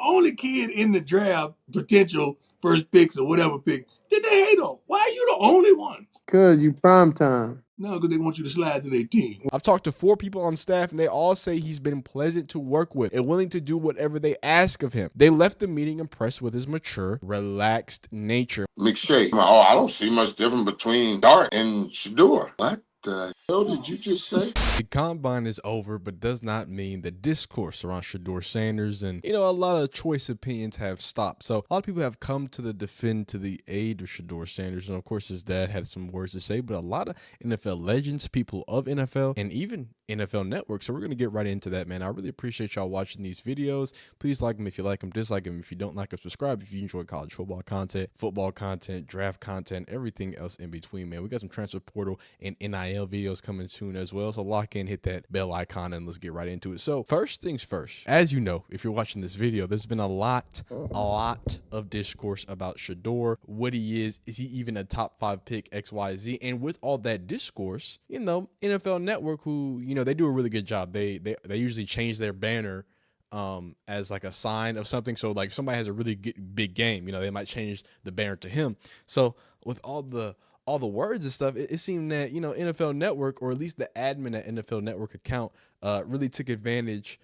only kid in the draft, potential first picks or whatever pick, that they hate on? Why are you the only one? Cause you prime time. No, because they want you to slide to their team. I've talked to 4 people on staff, and they all say he's been pleasant to work with and willing to do whatever they ask of him. They left the meeting impressed with his mature, relaxed nature. McShay, oh, I don't see much difference between Dart and Shedeur. What the hell did you just say? The combine is over, but does not mean the discourse around Shedeur Sanders and, a lot of choice opinions have stopped. So a lot of people have come to the defend to the aid of Shedeur Sanders. And of course, his dad had some words to say, but a lot of NFL legends, people of NFL, and even NFL Network. So we're going to get right into that, man. I really appreciate y'all watching these videos. Please like them if you like them, dislike them if you don't like them, subscribe if you enjoy college football content, draft content, everything else in between, man. We got some transfer portal and NIL videos coming soon as well. So lock in, hit that bell icon, and let's get right into it. So first things first, as you know, if you're watching this video, there's been a lot of discourse about Shedeur, what he is he even a top 5 pick, XYZ? And with all that discourse, NFL Network, who, they do a really good job. They usually change their banner as like a sign of something. So like somebody has a really big game, they might change the banner to him. So with all the words and stuff, it seemed that, NFL Network, or at least the admin at NFL Network account, really took advantage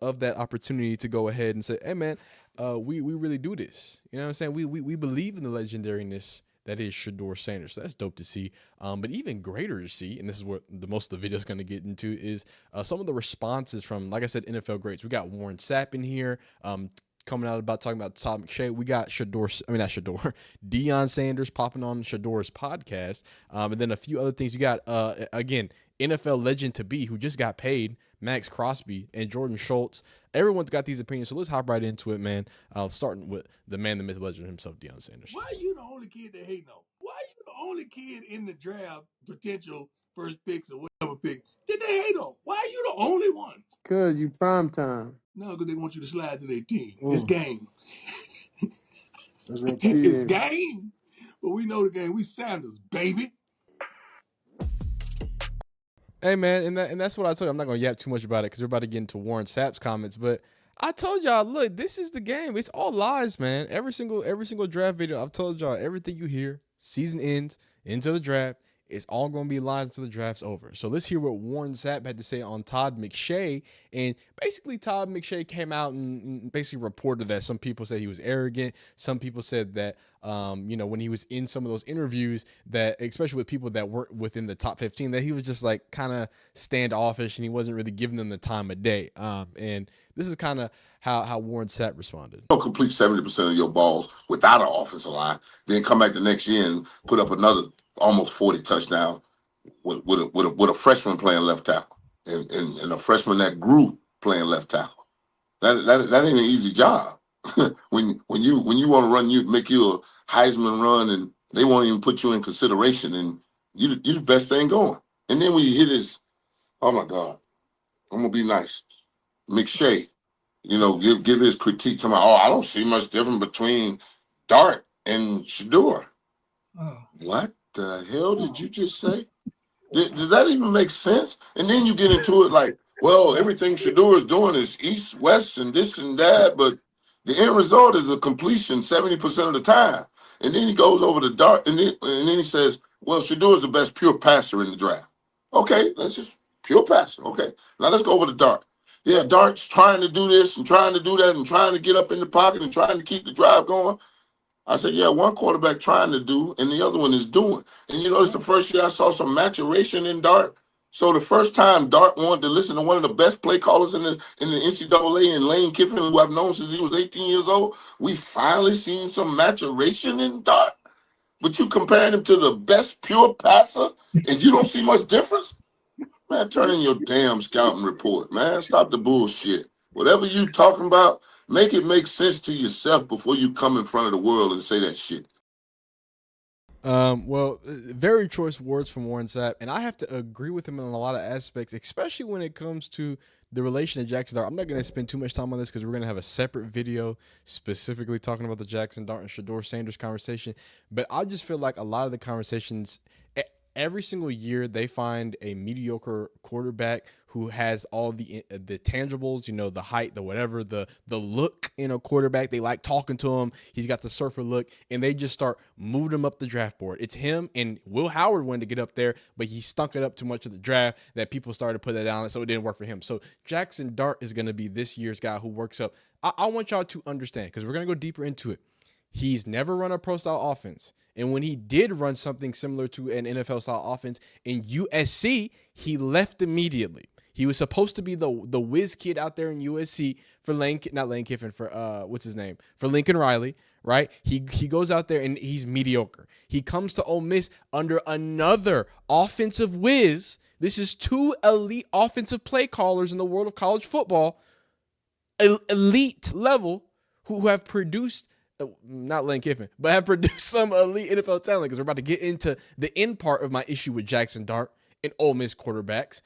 of that opportunity to go ahead and say, hey man, we really do this. You know what I'm saying? We believe in the legendariness that is Shedeur Sanders. So that's dope to see. But even greater to see, and this is what most of the video is going to get into, is some of the responses from, like I said, NFL greats. We got Warren Sapp in here, coming out about talking about Todd McShay. We got Deion Sanders popping on Shedeur's podcast. And then a few other things. You got, again, NFL legend to be, who just got paid, Max Crosby and Jordan Schultz. Everyone's got these opinions, so let's hop right into it, man. Starting with the man, the myth, legend himself, Deion Sanders. Why are you the only kid they hate on? Why are you the only kid in the draft, potential first picks or whatever pick, that they hate on? Why are you the only one? Cause you prime time. No, because they want you to slide to their team. It's game. That's what It's game. But we know the game. We Sanders, baby. Hey man, and that's what I told you. I'm not gonna yap too much about it because we're about to get into Warren Sapp's comments. But I told y'all, look, this is the game. It's all lies, man. Every single draft video, I've told y'all, everything you hear, season ends into the draft, it's all gonna be lies until the draft's over. So let's hear what Warren Sapp had to say on Todd McShay. And basically, Todd McShay came out and basically reported that some people said he was arrogant. Some people said that, when he was in some of those interviews, that especially with people that weren't within the top 15, that he was just like kind of standoffish and he wasn't really giving them the time of day. And this is kind of how Warren Sapp responded. Don't complete 70% of your balls without an offensive line, then come back the next year and put up another almost 40 touchdowns with a freshman playing left tackle and a freshman that grew playing left tackle. That ain't an easy job. when you want to run, you make you a Heisman run, and they won't even put you in consideration, and you the best thing going. And then when you hit his, oh my God, I'm gonna be nice, McShay, give his critique. Come out, oh, I don't see much difference between Dart and Shedeur. Oh. What the hell did you just say? Does that even make sense? And then you get into it like, well, everything Shedeur is doing is east, west, and this and that, but the end result is a completion 70% of the time. And then he goes over to Dart, and then he says, well, Shedeur is the best pure passer in the draft. Okay, that's just pure passer. Okay, now let's go over to Dart. Yeah, Dart's trying to do this and trying to do that and trying to get up in the pocket and trying to keep the drive going. I said, yeah, one quarterback trying to do, and the other one is doing. And you notice the first year I saw some maturation in Dart. So the first time Dart wanted to listen to one of the best play callers in the NCAA, and Lane Kiffin, who I've known since he was 18 years old, we finally seen some maturation in Dart. But you comparing him to the best pure passer, and you don't see much difference? Man, turn in your damn scouting report, man. Stop the bullshit. Whatever you talking about, make it make sense to yourself before you come in front of the world and say that shit. Well, very choice words from Warren Sapp, and I have to agree with him in a lot of aspects, especially when it comes to the relation to Jackson Dart. I'm not going to spend too much time on this because we're going to have a separate video specifically talking about the Jackson Dart and Shedeur Sanders conversation, but I just feel like a lot of the conversations, every single year they find a mediocre quarterback who has all the tangibles, the height, the whatever, the look in a quarterback. They like talking to him. He's got the surfer look, and they just start moving him up the draft board. It's him and Will Howard wanted to get up there, but he stunk it up too much of the draft that people started to put that down, so it didn't work for him. So Jackson Dart is going to be this year's guy who works up. I want y'all to understand, because we're going to go deeper into it. He's never run a pro-style offense. And when he did run something similar to an NFL-style offense in USC, he left immediately. He was supposed to be the whiz kid out there in USC for for Lincoln Riley, right? He goes out there and he's mediocre. He comes to Ole Miss under another offensive whiz. This is two elite offensive play callers in the world of college football, elite level, who have produced, not Lane Kiffin, but have produced some elite NFL talent, because we're about to get into the end part of my issue with Jackson Dart and Ole Miss quarterbacks.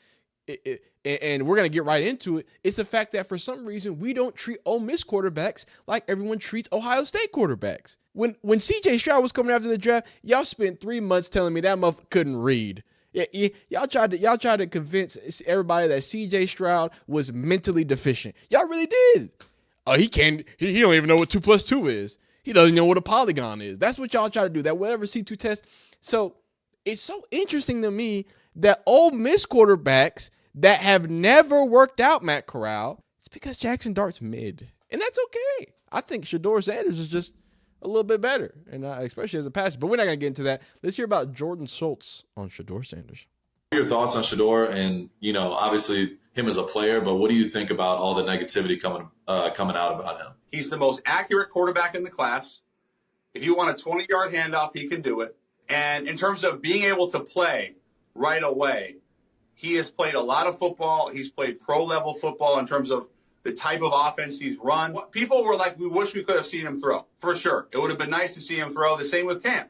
And we're going to get right into it. It's the fact that for some reason we don't treat Ole Miss quarterbacks like everyone treats Ohio State quarterbacks. When CJ Stroud was coming after the draft, y'all spent 3 months telling me that motherfucker couldn't read. Y'all tried to convince everybody that CJ Stroud was mentally deficient. Y'all really did. Oh, he don't even know what 2 + 2 is. He doesn't know what a polygon is. That's what y'all try to do, that whatever C2 test. So it's so interesting to me that Ole Miss quarterbacks that have never worked out, Matt Corral, it's because Jackson Dart's mid. And that's okay. I think Shedeur Sanders is just a little bit better, and especially as a passer. But we're not going to get into that. Let's hear about Jordan Schultz on Shedeur Sanders. Your thoughts on Shedeur, and obviously him as a player, but what do you think about all the negativity coming out about him? He's the most accurate quarterback in the class. If you want a 20-yard handoff, he can do it. And in terms of being able to play right away, he has played a lot of football. He's played pro-level football in terms of the type of offense he's run. People were like, we wish we could have seen him throw. For sure. It would have been nice to see him throw. The same with Cam.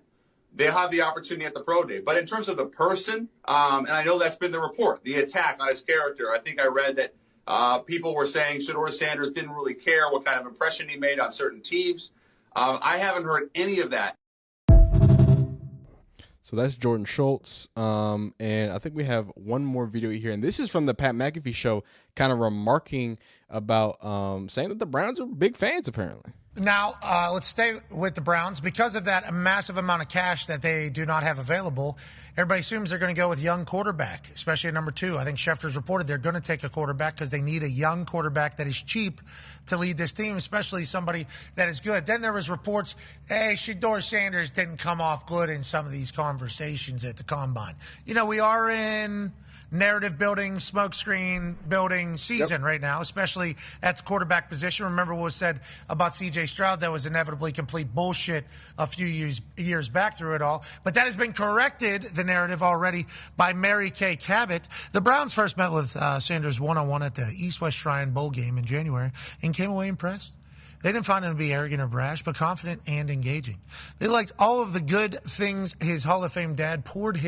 They'll have the opportunity at the pro day. But in terms of the person, and I know that's been the report, the attack on his character, I think I read that people were saying Shedeur Sanders didn't really care what kind of impression he made on certain teams. I haven't heard any of that. So that's Jordan Schultz. And I think we have one more video here. And this is from the Pat McAfee show, kind of remarking about saying that the Browns are big fans, apparently. Now, let's stay with the Browns. Because of that massive amount of cash that they do not have available, everybody assumes they're going to go with young quarterback, especially at number 2. I think Schefter's reported they're going to take a quarterback because they need a young quarterback that is cheap to lead this team, especially somebody that is good. Then there was reports, hey, Shedeur Sanders didn't come off good in some of these conversations at the Combine. We are in narrative building, smokescreen building season right now, especially at the quarterback position. Remember what was said about C.J. Stroud that was inevitably complete bullshit a few years back through it all. But that has been corrected, the narrative already, by Mary Kay Cabot. The Browns first met with Sanders one-on-one at the East-West Shrine Bowl game in January and came away impressed. They didn't find him to be arrogant or brash, but confident and engaging. They liked all of the good things his Hall of Fame dad poured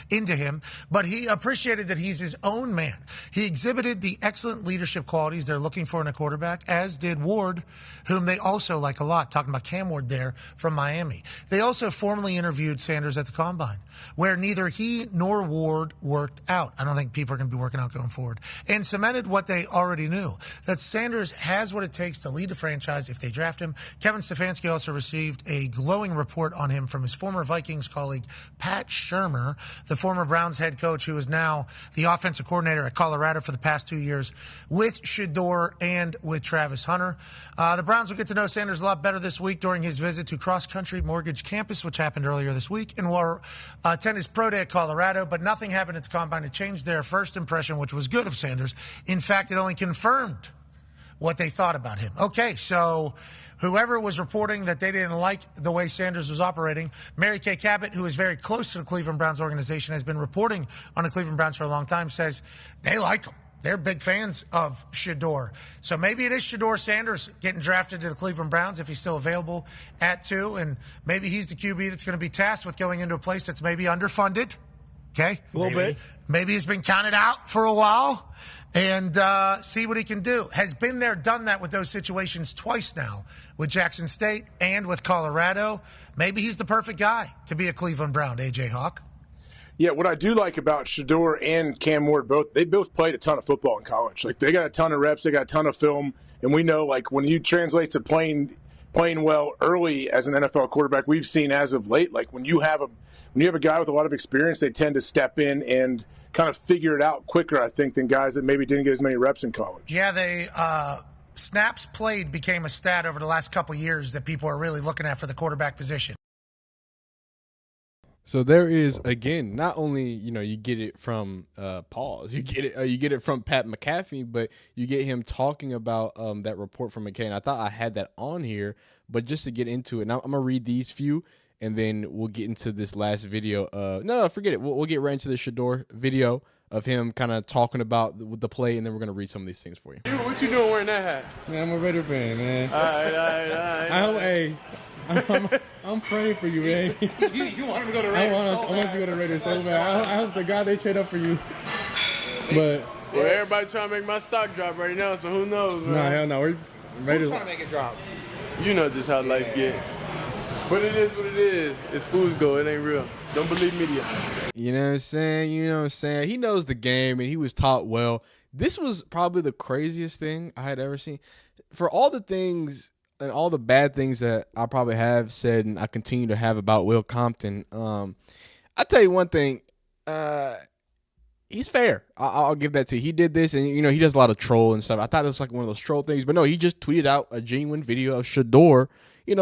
into him, but he appreciated that he's his own man. He exhibited the excellent leadership qualities they're looking for in a quarterback, as did Ward, whom they also like a lot, talking about Cam Ward there from Miami. They also formally interviewed Sanders at the Combine, where neither he nor Ward worked out. I don't think people are going to be working out going forward. And cemented what they already knew, that Sanders has what it takes to lead a franchise if they draft him. Kevin Stefanski also received a glowing report on him from his former Vikings colleague, Pat Shurmur, the former Browns head coach who is now the offensive coordinator at Colorado for the past 2 years with Shedeur and with Travis Hunter. The Browns will get to know Sanders a lot better this week during his visit to Cross Country Mortgage Campus, which happened earlier this week, and will attend his pro day at Colorado, but nothing happened at the Combine to change their first impression, which was good of Sanders. In fact, it only confirmed what they thought about him. Okay, so whoever was reporting that they didn't like the way Sanders was operating, Mary Kay Cabot, who is very close to the Cleveland Browns organization, has been reporting on the Cleveland Browns for a long time, says they like him. They're big fans of Shedeur. So maybe it is Shedeur Sanders getting drafted to the Cleveland Browns if he's still available at 2, and maybe he's the QB that's going to be tasked with going into a place that's maybe underfunded. Okay? A little bit. Maybe he's been counted out for a while. And see what he can do. Has been there, done that with those situations twice now, with Jackson State and with Colorado. Maybe he's the perfect guy to be a Cleveland Brown, A.J. Hawk. Yeah, what I do like about Shedeur and Cam Ward, they both played a ton of football in college. Like, they got a ton of reps, they got a ton of film, and we know, like, when you translate to playing well early as an NFL quarterback, we've seen as of late, like, when you have a guy with a lot of experience, they tend to step in and kind of figure it out quicker, I think, than guys that maybe didn't get as many reps in college. Yeah, snaps played became a stat over the last couple years that people are really looking at for the quarterback position. So there is, again, not only you get it from Pauls, you get it from Pat McAfee, but you get him talking about that report from McKay. And I thought I had that on here, but just to get into it, now I'm gonna read these few, and then we'll get into this last video. No, forget it. We'll get right into the Shedeur video of him kind of talking about the play, and then we're gonna read some of these things for you. What you doing wearing that hat? Man, I'm a Raider fan, man. All right. I'm praying for you, man. You want him to go to Raiders? I want to go to Raiders so bad. I hope the God they trade up for you. But everybody trying to make my stock drop right now, so who knows, man? Nah, hell no. We're Raiders. Who's trying to make it drop? You know just how life get. But it is what it is. It's fool's gold. It ain't real. Don't believe media. You know what I'm saying? He knows the game, and he was taught well. This was probably the craziest thing I had ever seen. For all the things and all the bad things that I probably have said and I continue to have about Will Compton, I'll tell you one thing. He's fair. I'll give that to you. He did this, and he does a lot of troll and stuff. I thought it was like one of those troll things, but no, he just tweeted out a genuine video of Shedeur,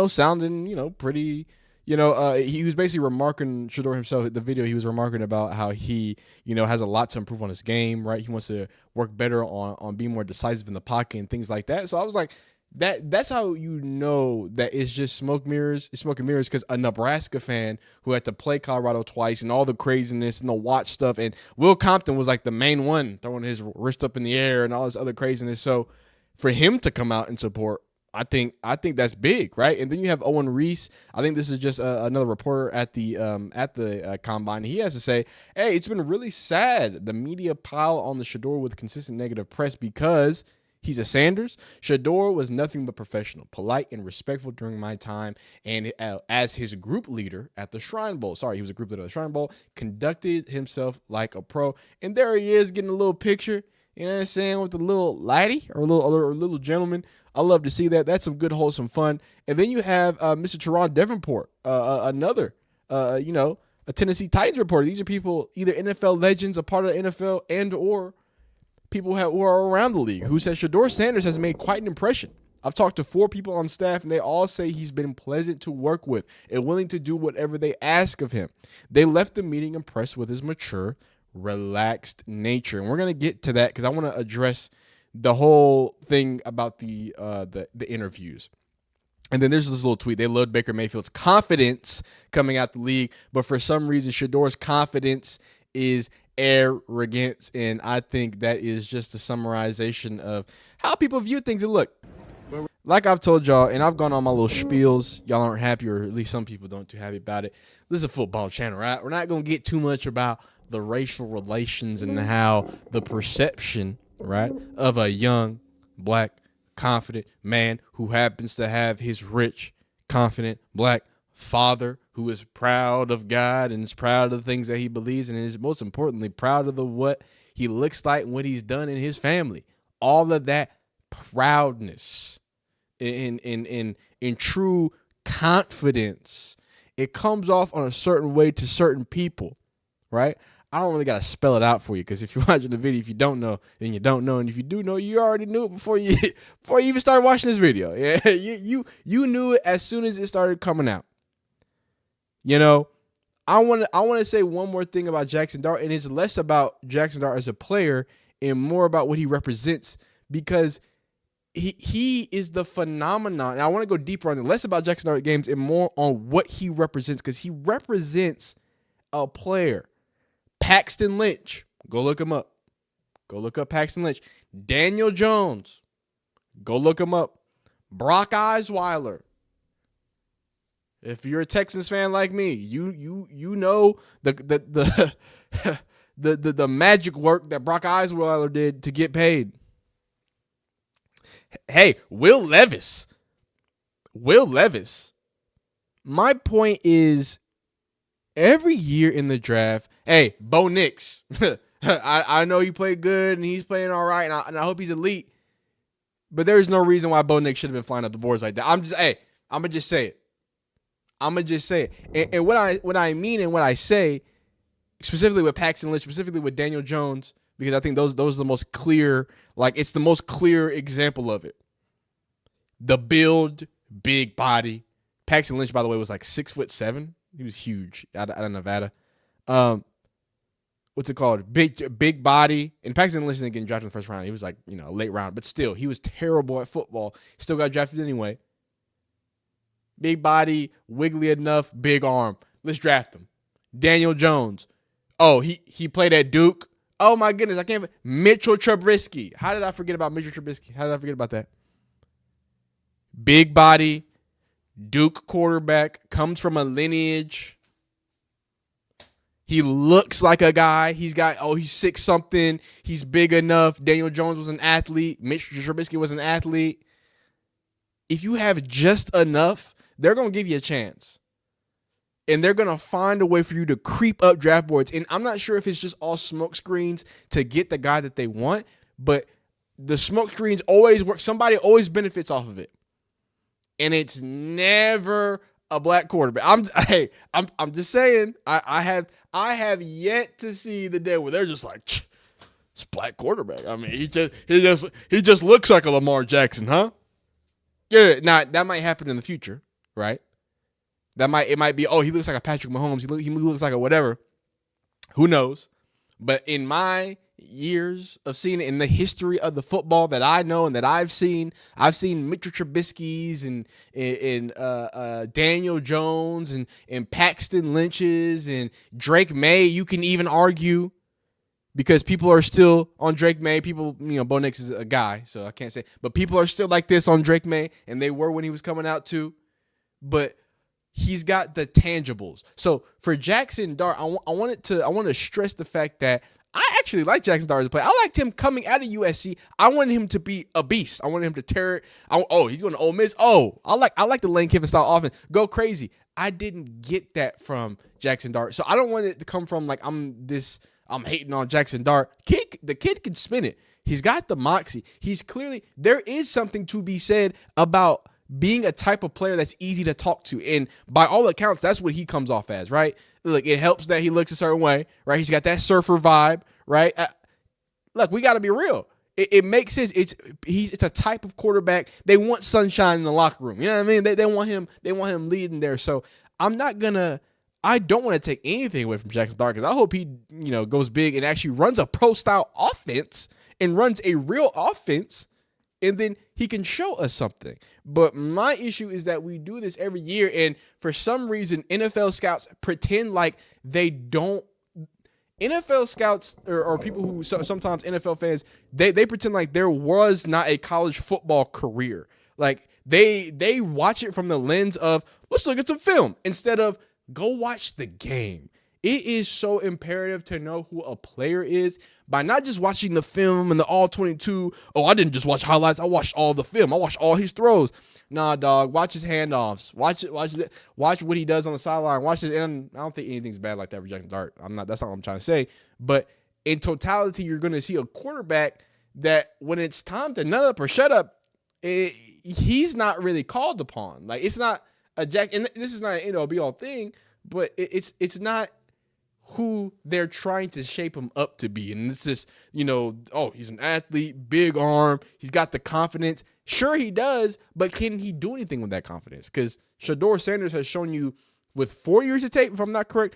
sounding, pretty. He was basically remarking, Shedeur himself, the video, he was remarking about how he, has a lot to improve on his game, right? He wants to work better on being more decisive in the pocket and things like that. So I was like, that's how that it's just smoke and mirrors, because a Nebraska fan who had to play Colorado twice and all the craziness and the watch stuff, and Will Compton was like the main one throwing his wrist up in the air and all this other craziness. So for him to come out and support, I think that's big, right? And then you have Owen Reese. I think this is just another reporter at the combine. He has to say, "Hey, it's been really sad. The media pile on the Shedeur with consistent negative press because he's a Sanders. Shedeur was nothing but professional, polite, and respectful during my time, and as his group leader at the Shrine Bowl. He was a group leader at the Shrine Bowl. Conducted himself like a pro." And there he is getting a little picture. You know what I'm saying, with a little laddie or a little gentleman. I love to see that. That's some good, wholesome fun. And then you have Mr. Teron Davenport, another, a Tennessee Titans reporter. These are people, either NFL legends, a part of the NFL, and or people who are around the league, who says Shedeur Sanders has made quite an impression. I've talked to 4 people on staff, and they all say he's been pleasant to work with and willing to do whatever they ask of him. They left the meeting impressed with his mature, relaxed nature. And we're going to get to that because I want to address the whole thing about the interviews. And then there's this little tweet. They load Baker Mayfield's confidence coming out the league, but for some reason, Shedeur's confidence is arrogance. And I think that is just a summarization of how people view things. And look, like I've told y'all, and I've gone on my little spiels. Y'all aren't happy, or at least some people don't too happy about it. This is a football channel, right? We're not going to get too much about the racial relations and how the perception, right, of a young, black, confident man who happens to have his rich, confident, black father who is proud of God and is proud of the things that he believes and is most importantly proud of what he looks like and what he's done in his family. All of that proudness in true confidence, it comes off on a certain way to certain people, right? I don't really got to spell it out for you, because if you're watching the video, if you don't know, then you don't know. And if you do know, you already knew it before you even started watching this video. Yeah, you knew it as soon as it started coming out. I want to say one more thing about Jackson Dart, and it's less about Jackson Dart as a player and more about what he represents, because he is the phenomenon. And I want to go deeper on it, less about Jackson Dart games and more on what he represents, because he represents a player. Paxton Lynch, go look him up. Go look up Paxton Lynch. Daniel Jones, go look him up. Brock Osweiler. If you're a Texans fan like me, you know the the magic work that Brock Osweiler did to get paid. Hey, Will Levis. My point is, every year in the draft, hey, Bo Nix, I know he played good and he's playing all right, and I hope he's elite. But there is no reason why Bo Nix should have been flying up the boards like that. I'm gonna just say it. And what I mean and what I say, specifically with Paxton Lynch, specifically with Daniel Jones, because I think those are the most clear, like it's the most clear example of it. The build, big body. Paxton Lynch, by the way, was like 6'7". He was huge out of Nevada. What's it called? Big body. And Paxton Lynch didn't get drafted in the first round. He was like, a late round. But still, he was terrible at football. Still got drafted anyway. Big body, wiggly enough, big arm. Let's draft him. Daniel Jones. Oh, he played at Duke. Oh, my goodness. I can't. Mitchell Trubisky. How did I forget about Mitchell Trubisky? How did I forget about that? Big body, Duke quarterback, comes from a lineage. He looks like a guy. He's 6-something. He's big enough. Daniel Jones was an athlete. Mitch Trubisky was an athlete. If you have just enough, they're going to give you a chance. And they're going to find a way for you to creep up draft boards. And I'm not sure if it's just all smoke screens to get the guy that they want, but the smoke screens always work. Somebody always benefits off of it. And it's never a black quarterback. I'm just saying. I have yet to see the day where they're just like, it's black quarterback. I mean, he just looks like a Lamar Jackson, huh? Yeah. Now that might happen in the future, right? It might be. Oh, he looks like a Patrick Mahomes. He looks like a whatever. Who knows? But in my years of seeing it, in the history of the football that I know and that I've seen Mitchell Trubisky's and Daniel Jones and Paxton Lynch's and Drake May. You can even argue, because people are still on Drake May. People, Bo Nix is a guy, so I can't say. But people are still like this on Drake May, and they were when he was coming out too. But he's got the tangibles. So for Jackson Dart, I want to stress the fact that I actually like Jackson Dart as a player. I liked him coming out of USC. I wanted him to be a beast. I wanted him to tear it. He's going to Ole Miss. I like the Lane Kiffin style offense. Go crazy. I didn't get that from Jackson Dart. So I don't want it to come from like I'm hating on Jackson Dart. The kid can spin it. He's got the moxie. There is something to be said about being a type of player that's easy to talk to. And by all accounts, that's what he comes off as, right? Look, it helps that he looks a certain way, right? He's got that surfer vibe, right? Look, we got to be real. It makes sense. It's a type of quarterback. They want sunshine in the locker room. You know what I mean? They want him leading there. So I don't want to take anything away from Jackson Dart, because I hope he, goes big and actually runs a pro style offense and runs a real offense, and then he can show us something. But my issue is that we do this every year, and for some reason, NFL scouts pretend like they don't. NFL scouts or people who sometimes NFL fans, they pretend like there was not a college football career. Like they watch it from the lens of, let's look at some film, instead of go watch the game. It is so imperative to know who a player is by not just watching the film and the all 22. Oh, I didn't just watch highlights. I watched all the film. I watched all his throws. Nah, dog. Watch his handoffs. Watch what he does on the sideline. Watch his. And I don't think anything's bad like that for Jackson Dart. That's not what I'm trying to say. But in totality, you're going to see a quarterback that when it's time to nut up or shut up, he's not really called upon. Like, it's not a Jack. And this is not an be all thing, but it's not who they're trying to shape him up to be. And it's just, he's an athlete, big arm. He's got the confidence. Sure, he does, but can he do anything with that confidence? Because Shedeur Sanders has shown you with 4 years of tape, if I'm not correct,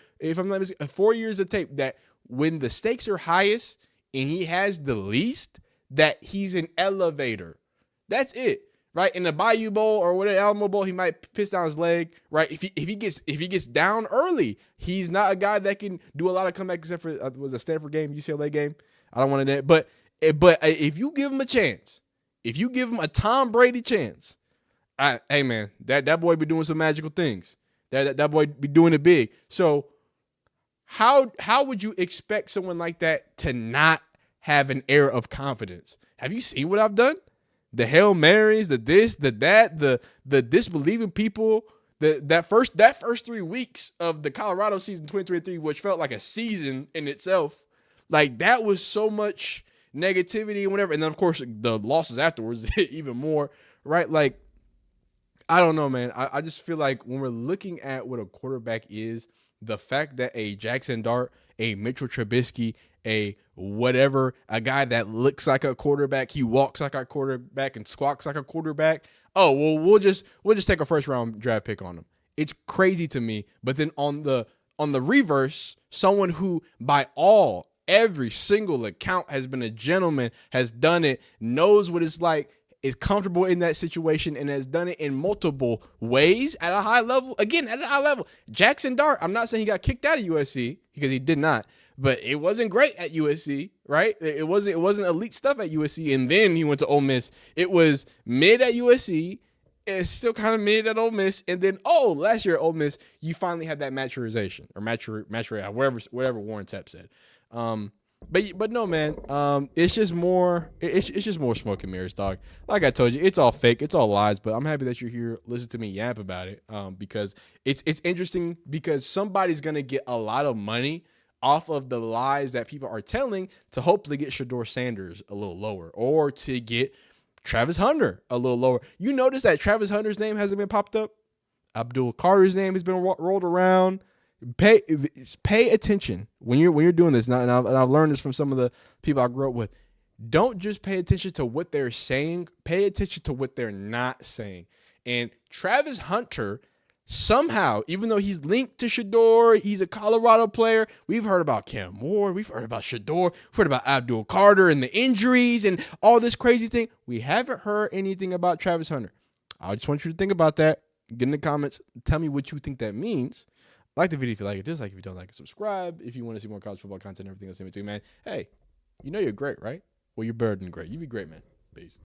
4 years of tape, that when the stakes are highest and he has the least, that he's an elevator. That's it. Right, in the Bayou Bowl or whatever, Alamo Bowl, he might piss down his leg. Right, if he gets down early, he's not a guy that can do a lot of comebacks, except for was a Stanford game, UCLA game. I don't want to, but if you give him a chance, if you give him a Tom Brady chance, hey man, that boy be doing some magical things. That boy be doing it big. So how would you expect someone like that to not have an air of confidence? Have you seen what I've done? The Hail Marys, the this, the that, the disbelieving people, that first 3 weeks of the Colorado season 2023, which felt like a season in itself, like that was so much negativity and whatever. And then of course the losses afterwards, even more, right? Like, I don't know, man. I just feel like when we're looking at what a quarterback is, the fact that a Jackson Dart, a Mitchell Trubisky, a whatever, a guy that looks like a quarterback, he walks like a quarterback and squawks like a quarterback. Oh, well, we'll just take a first round draft pick on him. It's crazy to me. But then on the reverse, someone who by every single account has been a gentleman, has done it, knows what it's like, is comfortable in that situation, and has done it in multiple ways at a high level. Again, at a high level. Jackson Dart, I'm not saying he got kicked out of USC because he did not, but it wasn't great at USC, right? It wasn't elite stuff at USC, and then he went to Ole Miss. It was mid at USC. It's still kind of mid at Ole Miss, and then last year at Ole Miss, you finally had that maturation or whatever Warren Sapp said. But no, man. It's just more. It's just more smoke and mirrors, dog. Like I told you, it's all fake. It's all lies. But I'm happy that you're here. Listen to me yap about it. Because it's interesting because somebody's gonna get a lot of money off of the lies that people are telling to hopefully get Shedeur Sanders a little lower or to get Travis Hunter a little lower. You notice that Travis Hunter's name hasn't been popped up. Abdul Carter's name has been rolled around. Pay attention when you're doing this now, and I've learned this from some of the people I grew up with. Don't just pay attention to what they're saying. Pay attention to what they're not saying. And Travis Hunter, somehow, even though he's linked to Shedeur, he's a Colorado player. We've heard about Cam Moore. We've heard about Shedeur. We've heard about Abdul Carter and the injuries and all this crazy thing. We haven't heard anything about Travis Hunter. I just want you to think about that. Get in the comments. Tell me what you think that means. Like the video if you like it, dislike if you don't like it, subscribe if you want to see more college football content and everything else in between, man. Hey, you know you're great, right? Well, you're better than great. You be great, man. Peace.